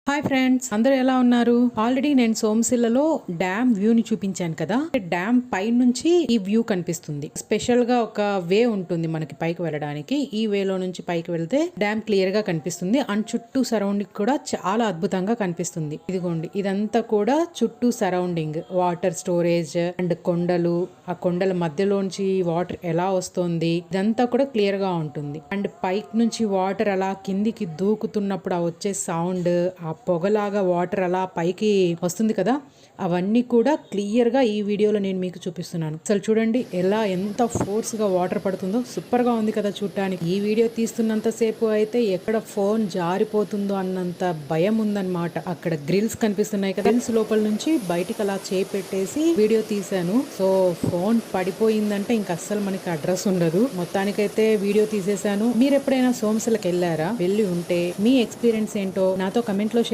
Hi friends, అందరూ ఎలా ఉన్నారు? ఆల్రెడీ నేను సోమశిలలో డ్యామ్ వ్యూ ని చూపించాను కదా. డ్యామ్ పై నుంచి ఈ వ్యూ కనిపిస్తుంది. స్పెషల్ గా ఒక వే ఉంటుంది మనకి పైకి వెళ్ళడానికి. ఈ వేలో నుంచి పైకి వెళ్తే డ్యామ్ క్లియర్ గా కనిపిస్తుంది. అండ్ చుట్టూ సరౌండింగ్ కూడా చాలా అద్భుతంగా కనిపిస్తుంది. ఇదిగోండి, ఇదంతా కూడా చుట్టూ సరౌండింగ్ వాటర్ స్టోరేజ్ అండ్ కొండలు, ఆ కొండల మధ్యలోంచి వాటర్ ఎలా వస్తుంది ఇదంతా కూడా క్లియర్ గా ఉంటుంది. అండ్ పైకి నుంచి వాటర్ అలా కిందికి దూకుతున్నప్పుడు ఆ వచ్చే సౌండ్, ఆ పొగలాగా వాటర్ అలా పైకి వస్తుంది కదా, అవన్నీ కూడా క్లియర్ గా ఈ వీడియోలో నేను మీకు చూపిస్తున్నాను. అసలు చూడండి ఎంత ఫోర్స్ గా వాటర్ పడుతుందో. సూపర్ గా ఉంది కదా చూడటానికి. ఈ వీడియో తీస్తున్నంత సేపు అయితే ఎక్కడ ఫోన్ జారిపోతుందో అన్నంత భయం ఉందన్నమాట. అక్కడ గ్రిల్స్ కనిపిస్తున్నాయి కదా, గ్రిల్స్ లోపల నుంచి బయటికి అలా చేపెట్టేసి వీడియో తీసాను. సో ఫోన్ పడిపోయిందంటే ఇంక అస్సలు మనకి అడ్రస్ ఉండదు. మొత్తానికైతే వీడియో తీసేసాను. మీరు ఎప్పుడైనా సోమశిలకి వెళ్ళారా? వెళ్ళి ఉంటే మీ ఎక్స్పీరియన్స్ ఏంటో నాతో కమెంట్ లో